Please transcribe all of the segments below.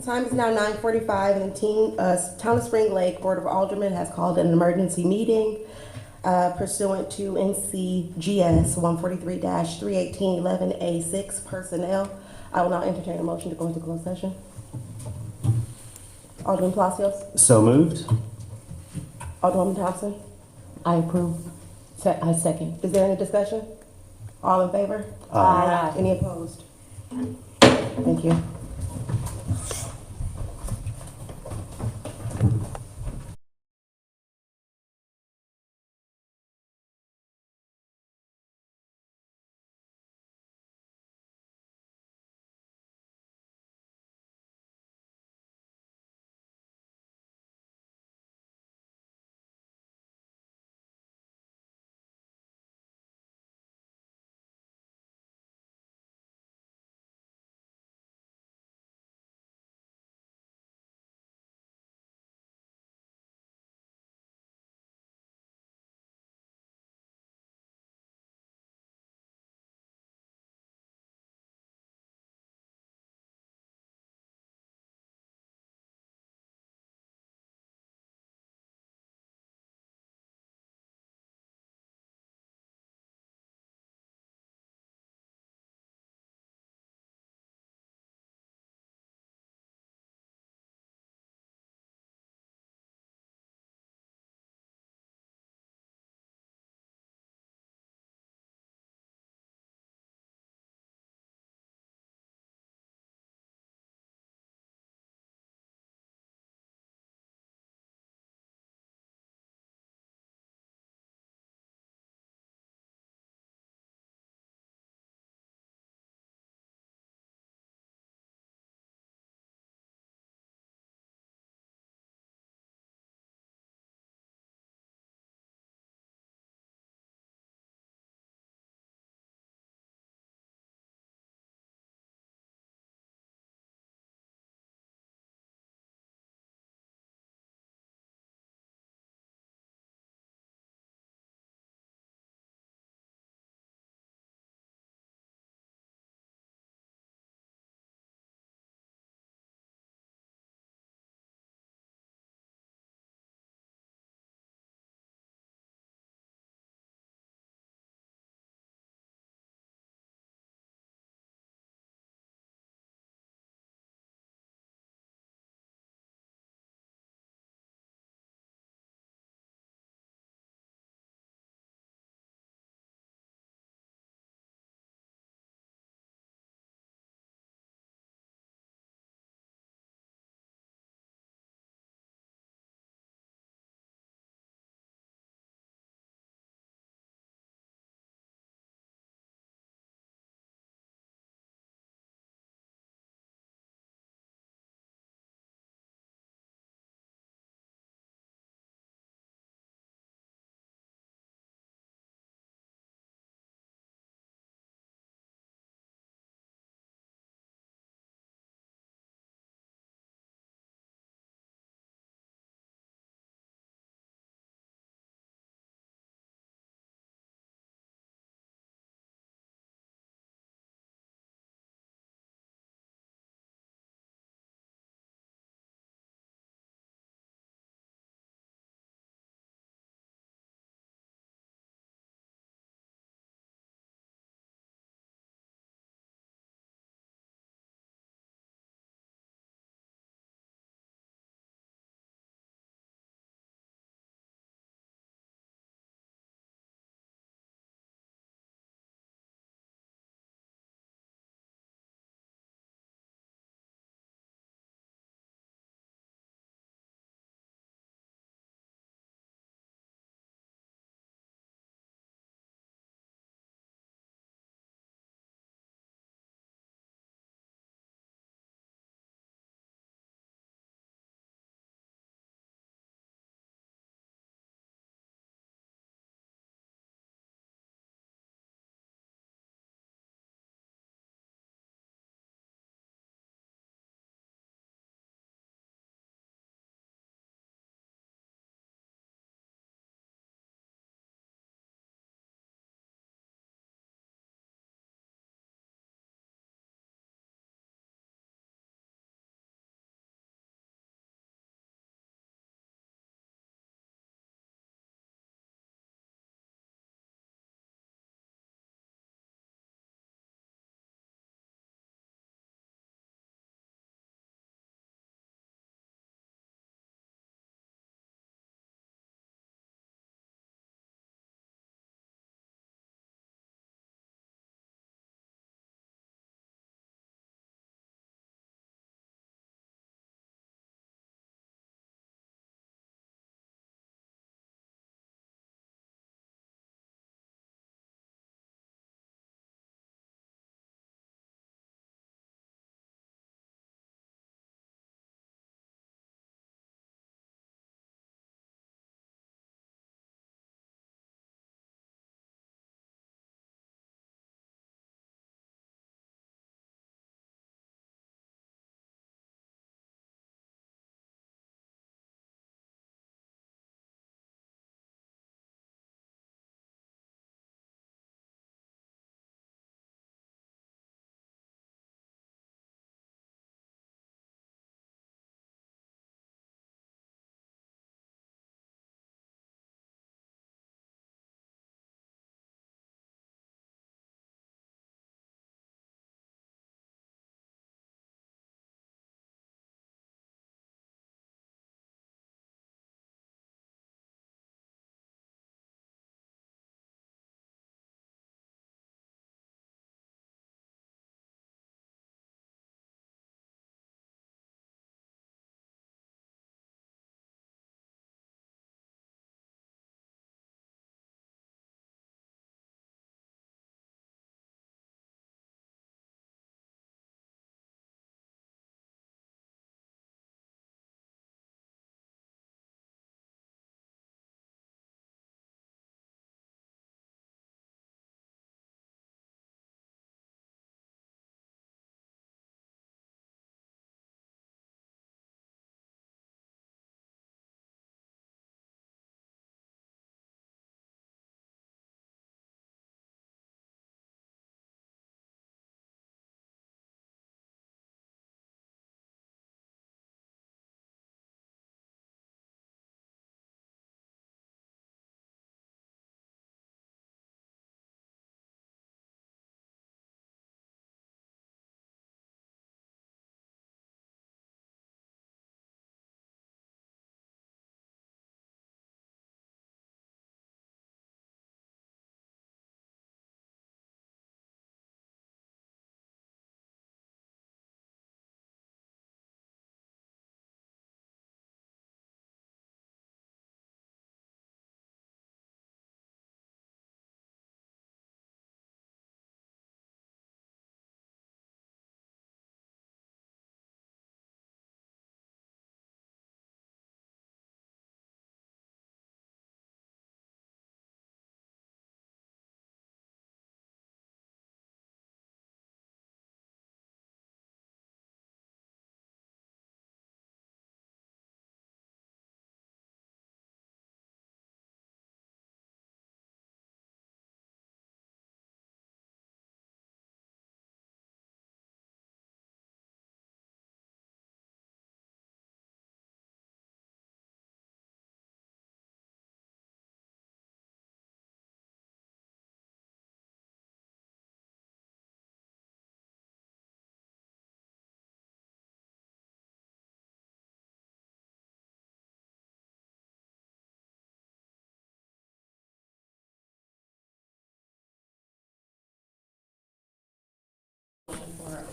Time is now 9:45, and the Town of Spring Lake Board of Aldermen has called an emergency meeting pursuant to NCGS 143-31811A6 personnel. I will now entertain a motion to go into closed session. Alderman Palacios. So moved. Alderwoman Thompson. I approve. I second. Is there any discussion? All in favor? Aye. Any opposed? Thank you.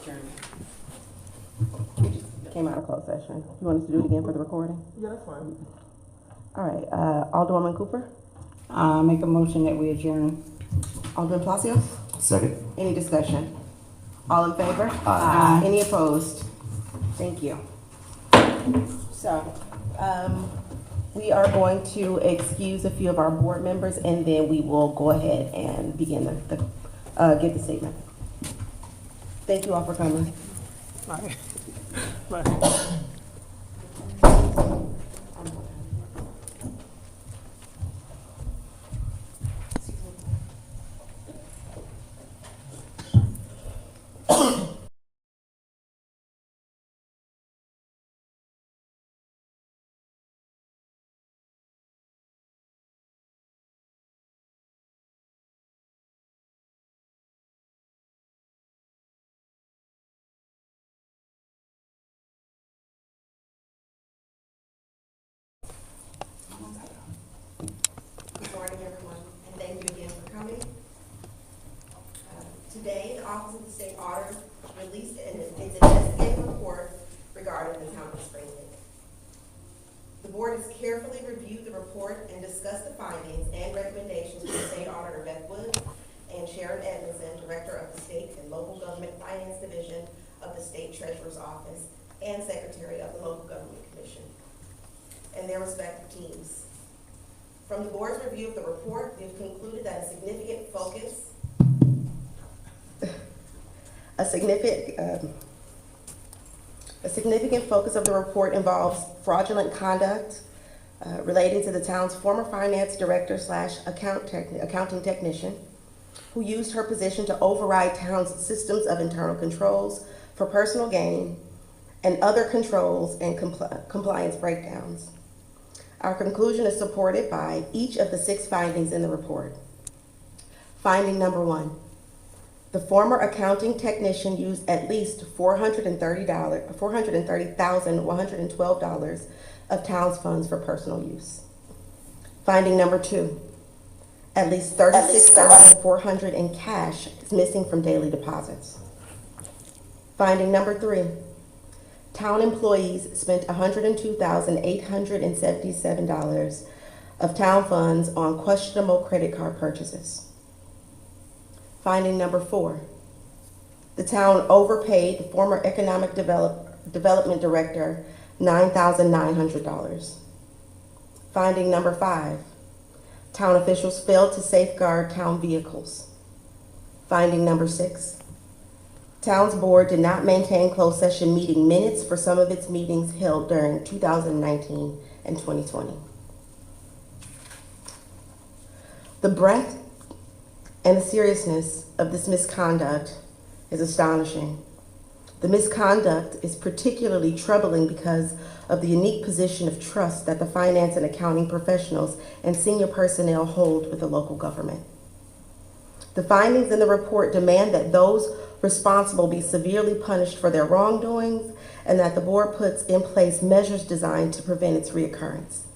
adjourned. We just came out of closed session. You want us to do it again for the recording? Yeah, that's fine. All right, Alderwoman Cooper, Make a motion that we adjourn. Alderman Palacios, Second. any discussion? All in favor? Aye. Any opposed? Thank you. So, we are going to excuse a few of our board members and then we will go ahead and begin give the statement. Thank you all for coming. Bye. Bye. Good morning, everyone, and thank you again for coming. Today, the Office of the State Auditor released its investigative report regarding the town of Spring Lake. The board has carefully reviewed the report and discussed the findings and recommendations from State Auditor Beth Woods and Sharon Edmondson, Director of the State and Local Government Finance Division of the State Treasurer's Office and Secretary of the Local Government Commission, and their respective teams. From the board's review of the report, we have concluded that a significant focus of the report involves fraudulent conduct relating to the town's former finance director / accounting technician, who used her position to override town's systems of internal controls for personal gain and other controls and compliance breakdowns. Our conclusion is supported by each of the 6 findings in the report. Finding number 1, the former accounting technician used at least $430,112 of town's funds for personal use. Finding number 2, at least $36,400 in cash is missing from daily deposits. Finding number 3, town employees spent $102,877 of town funds on questionable credit card purchases. Finding number 4, the town overpaid the former economic development director $9,900. Finding number 5, town officials failed to safeguard town vehicles. Finding number 6, town's board did not maintain closed session meeting minutes for some of its meetings held during 2019 and 2020. The breadth and the seriousness of this misconduct is astonishing. The misconduct is particularly troubling because of the unique position of trust that the finance and accounting professionals and senior personnel hold with the local government. The findings in the report demand that those responsible be severely punished for their wrongdoings and that the board puts in place measures designed to prevent its reoccurrence.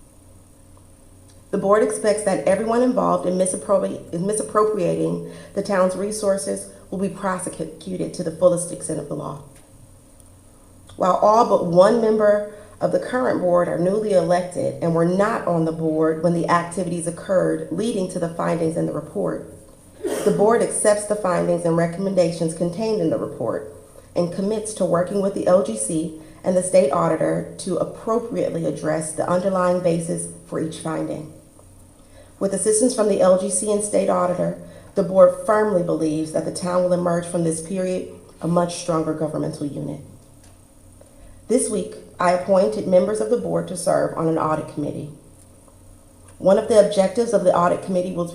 The board expects that everyone involved in misappropriating the town's resources will be prosecuted to the fullest extent of the law. While all but one member of the current board are newly elected and were not on the board when the activities occurred leading to the findings in the report, the board accepts the findings and recommendations contained in the report and commits to working with the LGC and the state auditor to appropriately address the underlying basis for each finding. With assistance from the LGC and state auditor, the board firmly believes that the town will emerge from this period a much stronger governmental unit. This week, I appointed members of the board to serve on an audit committee. One of the objectives of the audit committee will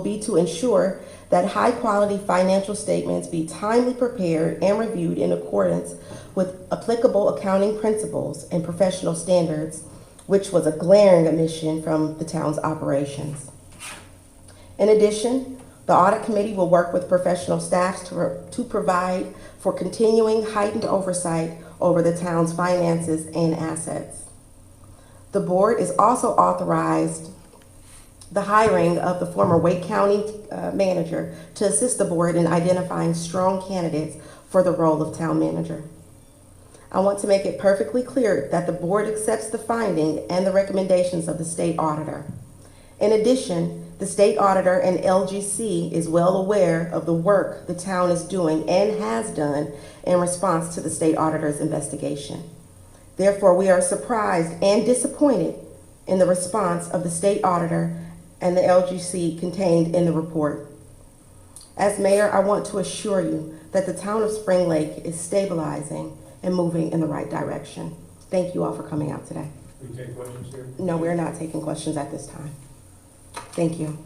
be to ensure that high-quality financial statements be timely prepared and reviewed in accordance with applicable accounting principles and professional standards, which was a glaring omission from the town's operations. In addition, the audit committee will work with professional staffs to provide for continuing heightened oversight over the town's finances and assets. The board is also authorized the hiring of the former Wake County manager to assist the board in identifying strong candidates for the role of town manager. I want to make it perfectly clear that the board accepts the finding and the recommendations of the state auditor. In addition, the state auditor and LGC is well aware of the work the town is doing and has done in response to the state auditor's investigation. Therefore, we are surprised and disappointed in the response of the state auditor and the LGC contained in the report. As mayor, I want to assure you that the town of Spring Lake is stabilizing and moving in the right direction. Thank you all for coming out today. We take questions here? No, we're not taking questions at this time. Thank you.